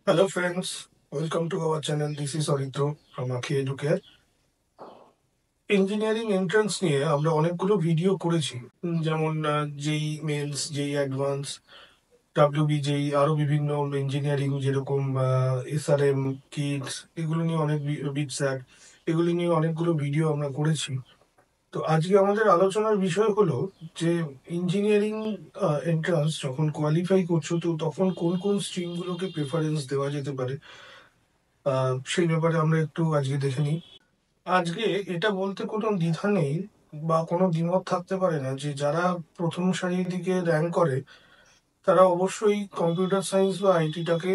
Hello friends, welcome to our channel. This is Aritro from Akhi Educare. Engineering entrance নিয়ে আমরা অনেকগুলো video করেছি, যেমন JEE mains, JEE advance, WB JEE, আরো বিভিন্ন ইঞ্জিনিয়ারিং যেরকম এসআরএম কিটস, এগুলো নিয়ে অনেক বিটস্যাট, এগুলো নিয়ে অনেকগুলো ভিডিও আমরা করেছি। তো আজকে আমাদের আলোচনার বিষয় হলো যে ইঞ্জিনিয়ারিং এন্ট্রান্স যখন কোয়ালিফাই করছো, তো তখন কোন কোন স্ট্রিমগুলোকে প্রেফারেন্স দেওয়া যেতে পারে, সেই ব্যাপারে আমরা একটু আজকে দেখে নিই। আজকে এটা বলতে কোনো দ্বিধা নেই বা কোনো দ্বিমত থাকতে পারে না যে যারা প্রথম সারির দিকে র্যাঙ্ক করে তারা অবশ্যই কম্পিউটার সায়েন্স বা আইটিটাকে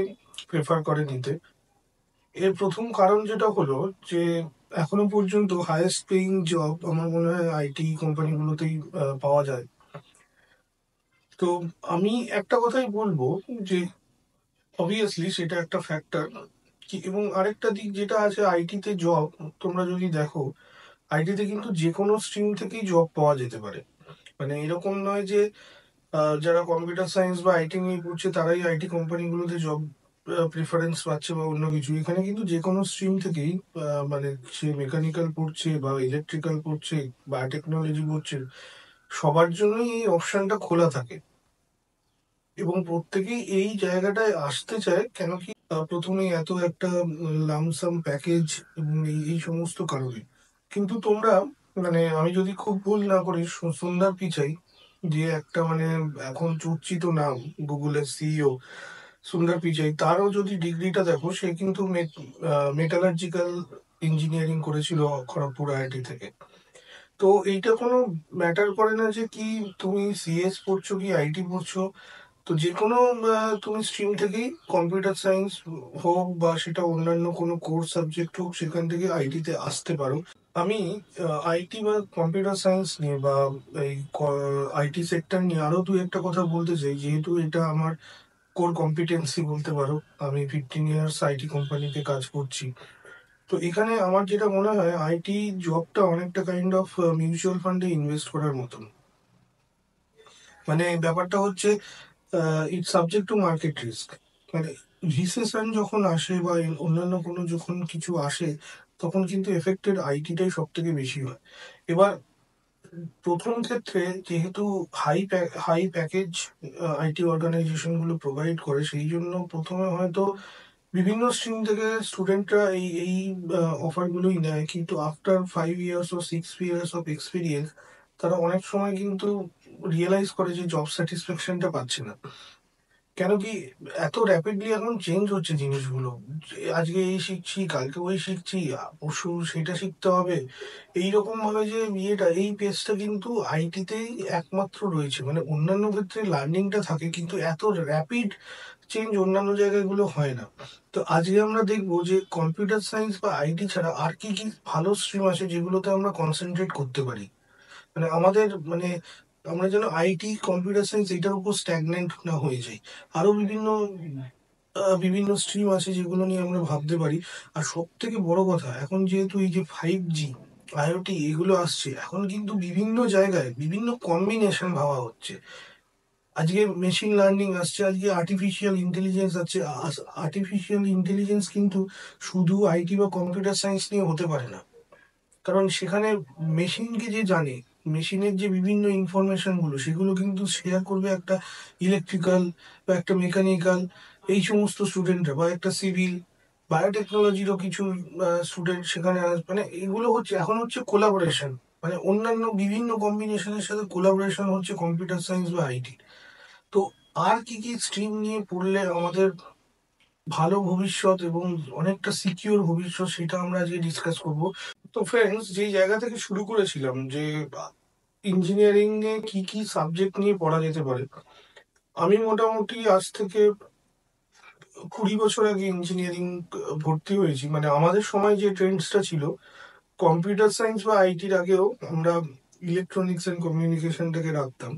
প্রেফার করে নিতে। এর প্রথম কারণ যেটা হলো যে এখনো পর্যন্ত হায়েস্ট পেইং জব আমার মনে হয় আইটি কোম্পানিগুলোতেই পাওয়া যায়। তো আমি একটা কথাই বলবো যে অবভিয়াসলি সেটা একটা ফ্যাক্টর, এবং আরেকটা দিক যেটা আছে আইটিতে জব, তোমরা যদি দেখো আইটিতে কিন্তু যে কোনো স্ট্রিম থেকেই জব পাওয়া যেতে পারে। মানে এরকম নয় যে যারা কম্পিউটার সায়েন্স বা আইটি নিয়ে পড়ছে তারাই আইটি কোম্পানিগুলোতে জব প্রিফারেন্স পাচ্ছে বা অন্য কিছু। এখানে কিন্তু যে কোনো স্ট্রিম থেকেই মানে সে মেকানিক্যাল পড়ছে বা ইলেকট্রিক্যাল পড়ছে বা টেকনোলজি পড়ছে, সবার জন্যই এই অপশনটা খোলা থাকে এবং প্রত্যেকেই এই জায়গাটায় আসতে চায়। কেন কি প্রথমেই এত একটা লামসাম প্যাকেজ এবং এই এই সমস্ত কারণে। কিন্তু তোমরা, মানে আমি যদি খুব ভুল না করি, সুন্দর পিচাই, যে একটা মানে এখন চর্চিত নাম, গুগলের সিইও সুন্দর পিচাই, তারও যদি ডিগ্রিটা দেখো, সে কিন্তু মেটালার্জিক্যাল ইঞ্জিনিয়ারিং করেছিল খড়গপুর আইআইটি থেকে। তো এইটা কোনো ম্যাটার করে না যে কি তুমি সিএস পড়ছো কি আইটি পড়ছো। তো যে কোনো তুমি স্ট্রিম থেকেই, কম্পিউটার সায়েন্স হোক বা সেটা অন্যান্য কোনো কোর্স সাবজেক্ট হোক, সেখান থেকে আইটিতে আসতে পারো। আমি আইটি বা কম্পিউটার সায়েন্স নিয়ে বা এই আইটি সেক্টর নিয়ে আরো দু একটা কথা বলতে চাই, যেহেতু এটা আমার কোর কম্পিটেন্সি বলতে পারো। আমি 15 ইয়ার্স আইটি কোম্পানিতে কাজ করছি। তো এখানে আমার যেটা মনে হয়, আইটি জবটা অনেকটা কাইন্ড অফ মিউচুয়াল ফান্ডে ইনভেস্ট করার মতন। মানে ব্যাপারটা হচ্ছে it's subject to market risk. মানে রিসেশন যখন আসে বা অন্যান্য কোনো যখন কিছু আসে, তখন কিন্তু এফেক্টেড আইটিটাই সব থেকে বেশি হয়। এবার প্রথম ক্ষেত্রে যেহেতু হাই প্যাকেজ আইটি অর্গানাইজেশন গুলো প্রোভাইড করে, সেই জন্য প্রথমে হয়তো বিভিন্ন স্ট্রিম থেকে স্টুডেন্টরা এই এই অফার গুলোই নেয়, কিন্তু আফটার 5 ইয়ার্স ও 6 ইয়ার্স অফ এক্সপিরিয়েন্স তারা অনেক সময় কিন্তু রিয়েলাইজ করে যে জব স্যাটিসফ্যাকশনটা পাচ্ছে না। কেন কি এত র্যাপিডলি এখন চেঞ্জ হচ্ছে জিনিসগুলো। আজকে এই শিখছি, কালকে ওই শিখছি, পরশু সেটা শিখতে হবে। এইরকম ভাবে যে ইয়েটা, এই পেসটা কিন্তু আইটিতেই একমাত্র রয়েছে। মানে অন্যান্য ক্ষেত্রে লার্নিংটা থাকে, কিন্তু এত র্যাপিড চেঞ্জ অন্যান্য জায়গাগুলো হয় না। তো আজকে আমরা দেখবো যে কম্পিউটার সায়েন্স বা আইটি ছাড়া আর কি কি ভালো স্ট্রিম আছে যেগুলোতে আমরা কনসেন্ট্রেট করতে পারি। মানে আমাদের মানে আমরা যেন আইটি কম্পিউটার সায়েন্স এটার উপর স্ট্যাগনেন্ট না হয়ে যাই। আরো বিভিন্ন স্ট্রিম আছে যেগুলো নিয়ে আমরা ভাবতে পারি। আর সব থেকে বড় কথা, এখন যেহেতু এই যে 5G, আইওটি এগুলো আসছে, এখন কিন্তু বিভিন্ন জায়গায় বিভিন্ন কম্বিনেশন ভাবা হচ্ছে। আজকে মেশিন লার্নিং আসছে, আজকে আর্টিফিশিয়াল ইন্টেলিজেন্স আছে। আর্টিফিশিয়াল ইন্টেলিজেন্স কিন্তু শুধু আইটি বা কম্পিউটার সায়েন্স নিয়ে হতে পারে না। কারণ সেখানে মেশিনকে যে জানে, মেশিনের যে বিভিন্ন ইনফরমেশন গুলো, সেগুলো কিন্তু শেয়ার করবে একটা ইলেকট্রিক্যাল বা একটা মেকানিক্যাল, এই সমস্ত স্টুডেন্টরা, বা একটা সিভিল বায়োটেকনোলজিরও কিছু স্টুডেন্ট সেখানে মানে এগুলো হচ্ছে এখন হচ্ছে কোলাবোরেশন। মানে অন্যান্য বিভিন্ন কম্বিনেশনের সাথে কোলাবোরেশন হচ্ছে কম্পিউটার সায়েন্স বা আইটি। তো আর কি কি স্ট্রিম নিয়ে পড়লে আমাদের ভালো ভবিষ্যৎ এবং অনেকটা সিকিউর ভবিষ্যৎ, সেটা আমরা আজকে ডিসকাস করব। তো ফ্রেন্ডস, যেই জায়গা থেকে শুরু করেছিলাম যে ইঞ্জিনিয়ারিং এ কি কি সাবজেক্ট নিয়ে পড়া যেতে পারে, আমি মোটামুটি আজ থেকে 20 বছর আগে ইঞ্জিনিয়ারিং ভর্তি হয়েছি। মানে আমাদের সময় যে ট্রেন্ডসটা ছিল, কম্পিউটার সায়েন্স বা আইটির আগেও আমরা ইলেকট্রনিক্স এন্ড কমিউনিকেশনটাকে রাখতাম।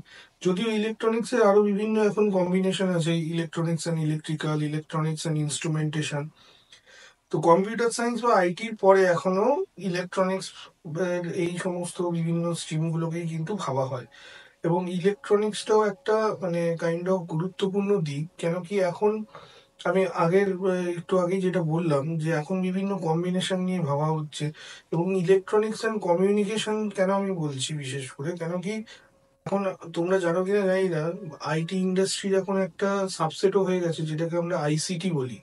যদিও ইলেকট্রনিক্স এর আরো বিভিন্ন এখন কম্বিনেশন আছে, electronics and electrical, electronics and instrumentation. তো কম্পিউটার সায়েন্স বা আইটির পরে এখনো ইলেকট্রনিক্স এর এই সমস্ত বিভিন্ন স্ট্রিম গুলোকেই কিন্তু ভাবা হয়। এবং ইলেকট্রনিক্সটাও একটা মানে কাইন্ড অফ গুরুত্বপূর্ণ দিক। কেন কি এখন আমি আগের একটু আগেই যেটা বললাম যে এখন বিভিন্ন কম্বিনেশন নিয়ে ভাবা হচ্ছে। এবং ইলেকট্রনিক্স অ্যান্ড কমিউনিকেশন কেন আমি বলছি বিশেষ করে, কেন কি এখন তোমরা জানো কিনা জানি না, আইটি ইন্ডাস্ট্রির এখন একটা সাবসেটও হয়ে গেছে যেটাকে আমরা আইসিটি বলি,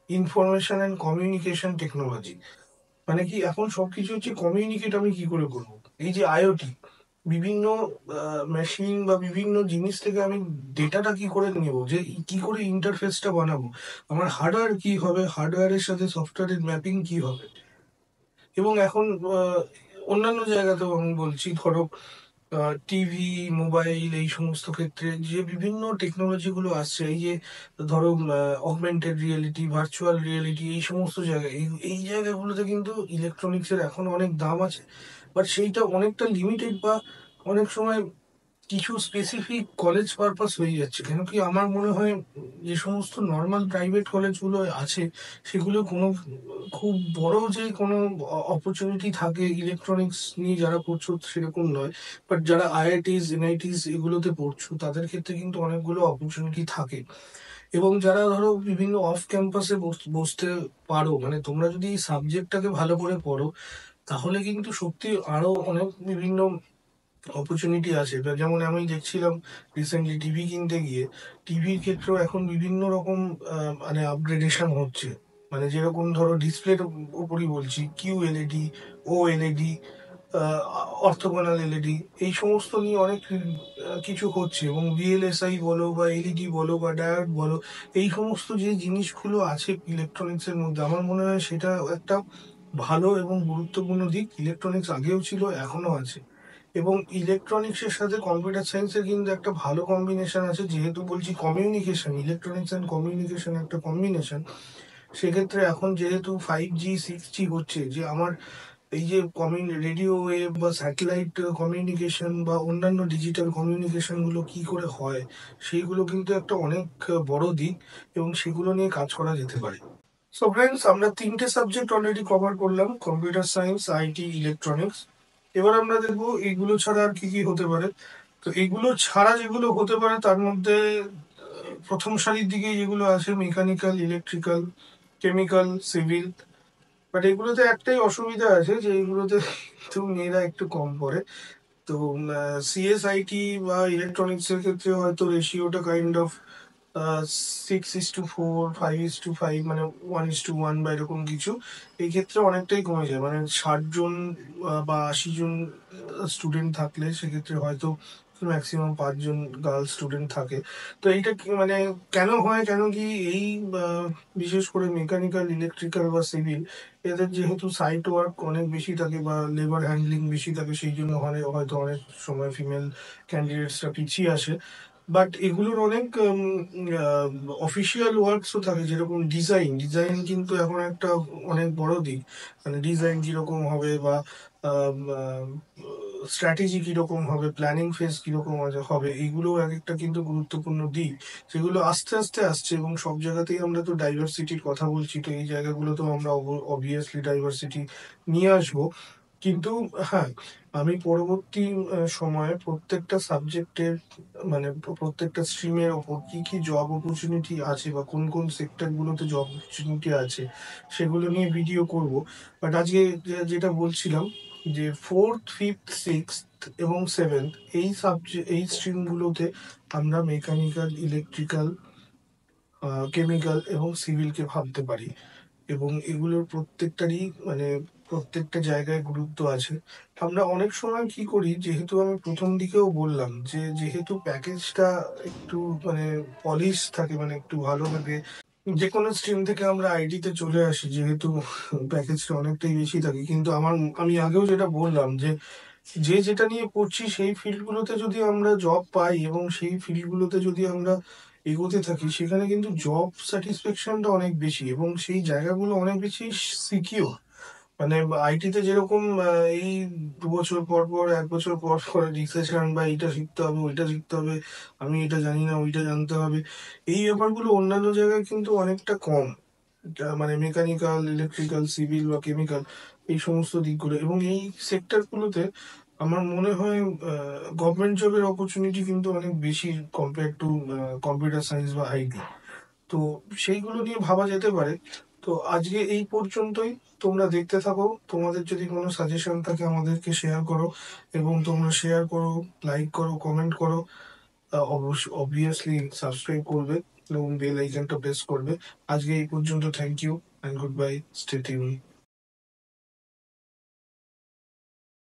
ইনফরমেশন অ্যান্ড কমিউনিকেশন টেকনোলজি। মানে কি এখন সবকিছু হচ্ছে কমিউনিকেট আমি কি করে করব। এই যে আইওটি, বিভিন্ন মেশিন বা বিভিন্ন জিনিস থেকে আমি ডেটাটা কি করে নেব, যে কি করে ইন্টারফেসটা বানাবো, আমার হার্ডওয়্যার কি হবে, হার্ডওয়্যারের সাথে সফটওয়্যারের ম্যাপিং কি হবে। এবং এখন অন্যান্য জায়গাতেও আমি বলছি, ধরো টিভি, মোবাইল, এই সমস্ত ক্ষেত্রে যে বিভিন্ন টেকনোলজি গুলো আসছে, এই যে ধরো অগমেন্টেড রিয়েলিটি, ভার্চুয়াল রিয়েলিটি, এই সমস্ত জায়গায়, এই জায়গাগুলোতে কিন্তু ইলেকট্রনিক্স এর এখন অনেক দাম আছে। বাট সেইটা অনেকটা লিমিটেড, বা অনেক সময় কিছু স্পেসিফিক কলেজ পারপাস হয়ে যাচ্ছে। কেন কি আমার মনে হয় যে সমস্ত নর্মাল প্রাইভেট কলেজগুলো আছে, সেগুলো কোনো খুব বড় যে কোনো অপরচুনিটি থাকে ইলেকট্রনিক্স নিয়ে যারা পড়ছো সেরকম নয়। বাট যারা আইআইটিস, এনআইটিস এগুলোতে পড়ছো, তাদের ক্ষেত্রে কিন্তু অনেকগুলো অপরচুনিটি থাকে। এবং যারা ধরো বিভিন্ন অফ ক্যাম্পাসে বসতে পারো, মানে তোমরা যদি এই সাবজেক্টটাকে ভালো করে পড়ো, তাহলে কিন্তু সত্যি আরো অনেক বিভিন্ন অপরচুনিটি আছে। এবার যেমন আমি দেখছিলাম রিসেন্টলি টিভি কিনতে গিয়ে, টিভির ক্ষেত্রেও এখন বিভিন্ন রকম মানে আপগ্রেডেশন হচ্ছে। মানে যেরকম ধরো ডিসপ্লের উপরই বলছি, কিউ এলইডি, ও এলইডি, অর্থোগোনাল এলইডি, এই সমস্ত নিয়ে অনেক কিছু হচ্ছে। এবং ভিএলএসআই বলো বা এলইডি বলো বা ডায়োড বলো, এই সমস্ত যে জিনিসগুলো আছে ইলেকট্রনিক্স এর মধ্যে, আমার মনে হয় সেটা একটা ভালো এবং গুরুত্বপূর্ণ দিক। ইলেকট্রনিক্স আগেও ছিল, এখনো আছে। এবং ইলেকট্রনিক্স এর সাথে কম্পিউটার সায়েন্সের কিন্তু একটা ভালো কম্বিনেশন আছে, যেহেতু বলছি কমিউনিকেশন, ইলেকট্রনিক্স অ্যান্ড কমিউনিকেশন একটা কম্বিনেশন। সেক্ষেত্রে এখন যেহেতু 5G 6G হচ্ছে, যে আমার এই যে রেডিও ওয়েভ বা স্যাটেলাইট কমিউনিকেশন বা অন্যান্য ডিজিটাল কমিউনিকেশন গুলো কি করে হয়, সেইগুলো কিন্তু একটা অনেক বড় দিক, এবং সেগুলো নিয়ে কাজ করা যেতে পারে। সো ফ্রেন্ডস, আমরা তিনটে সাবজেক্ট অলরেডি কভার করলাম, কম্পিউটার সায়েন্স, আইটি, ইলেকট্রনিক্স। এবার আমরা দেখবো এইগুলো ছাড়া আর কি কি হতে পারে। তো এইগুলো ছাড়া যেগুলো হতে পারে তার মধ্যে প্রথম সারির দিকে যেগুলো আছে, mechanical, electrical, chemical, civil. But এগুলোতে একটাই অসুবিধা আছে, যে এগুলোতে একটু মেয়েরা একটু কম পড়ে। তো সিএসআইটি বা ইলেকট্রনিক্স এর ক্ষেত্রে হয়তো রেশিওটা কাইন্ড অফ 6:4, 5:5, মানে 1:1 বা এরকম কিছু। এই ক্ষেত্রে অনেকটাই কমে যায়, মানে 60 জন বা 80 জন স্টুডেন্ট থাকলে সেক্ষেত্রে হয়তো ম্যাক্সিমাম 5 জন গার্লস স্টুডেন্ট থাকে। তো এইটা মানে কেন হয়, কেন কি এই আহ, বিশেষ করে মেকানিক্যাল, ইলেকট্রিক্যাল বা সিভিল, এদের যেহেতু সাইট ওয়ার্ক অনেক বেশি থাকে বা লেবার হ্যান্ডলিং বেশি থাকে, সেই জন্য হয়তো অনেক সময় ফিমেল ক্যান্ডিডেটসরা পিছিয়ে আসে। বাট এগুলোর অনেক অফিসিয়াল ওয়ার্কসও থাকে, যেরকম ডিজাইন, ডিজাইন কিন্তু এখন একটা অনেক বড় দিক। মানে ডিজাইন কিরকম হবে, বা স্ট্র্যাটেজি কিরকম হবে, প্ল্যানিং ফেজ কিরকম হবে, এইগুলো এক একটা কিন্তু গুরুত্বপূর্ণ দিক, যেগুলো আস্তে আস্তে আসছে। এবং সব জায়গাতেই আমরা তো ডাইভার্সিটির কথা বলছি, তো এই জায়গাগুলোতেও আমরা অবভিয়াসলি ডাইভার্সিটি নিয়ে আসবো। কিন্তু হ্যাঁ, আমি পরবর্তী সময়ে প্রত্যেকটা সাবজেক্টের, মানে প্রত্যেকটা স্ট্রিমের ওপর কি কি জব অপরচুনিটি আছে বা কোন কোন সেক্টর গুলোতে জব অপরচুনিটি আছে, সেগুলো নিয়ে ভিডিও করব। বাট আজকে যেটা বলছিলাম, যে ফোর্থ, ফিফথ, সিক্সথ এবং সেভেন্থ, এই সাবজেক্ট, এই স্ট্রিমগুলোতে আমরা মেকানিক্যাল, ইলেকট্রিক্যাল, কেমিক্যাল এবং সিভিলকে ভাবতে পারি। এবং এগুলোর প্রত্যেকটারই মানে প্রত্যেকটা জায়গায় গুরুত্ব আছে। আমরা অনেক সময় কি করি, যেহেতু আমি প্রথম দিকেও বললাম যে যেহেতু প্যাকেজটা একটু মানে পলিশ থাকে, মানে একটু ভালো থাকে, যে কোনো স্ট্রিম থেকে আমরা আইটিতে চলে আসি, যেহেতু প্যাকেজটা অনেকটাই বেশি থাকে। কিন্তু আমি আগেও যেটা বললাম, যে যে যেটা নিয়ে পড়ছি সেই ফিল্ডগুলোতে যদি আমরা জব পাই এবং সেই ফিল্ডগুলোতে যদি আমরা এগোতে থাকি, সেখানে কিন্তু জব স্যাটিসফ্যাকশনটা অনেক বেশি এবং সেই জায়গাগুলো অনেক বেশি সিকিউর। মানে আইটিতে যেরকম এই 2 বছর পর পর, 1 বছর পর পর রিসেশন, বা এইটা শিখতে হবে, ওইটা শিখতে হবে, আমি এটা জানি না, ওইটা জানতে হবে, এই ব্যাপারগুলো অন্যান্য জায়গায় কিন্তু অনেকটা কম। মানে মেকানিক্যাল, ইলেকট্রিক্যাল, সিভিল বা কেমিক্যাল, এই সমস্ত দিকগুলো, এবং এই সেক্টরগুলোতে আমার মনে হয় গভর্নমেন্ট জবের অপরচুনিটি কিন্তু অনেক বেশি কম্পেয়ার টু কম্পিউটার সায়েন্স বা আইটি। তো সেইগুলো নিয়ে ভাবা যেতে পারে। তো আজকে এই পর্যন্তই। তোমরা দেখতে থাকো। তোমাদের যদি কোনো সাজেশন থাকে আমাদেরকে শেয়ার করো, এবং তোমরা শেয়ার করো, লাইক করো, কমেন্ট করো, অবভিয়াসলি সাবস্ক্রাইব করবে এবং বেল আইকনটা প্রেস করবে। আজকে এই পর্যন্ত। Thank you and goodbye. Stay tune.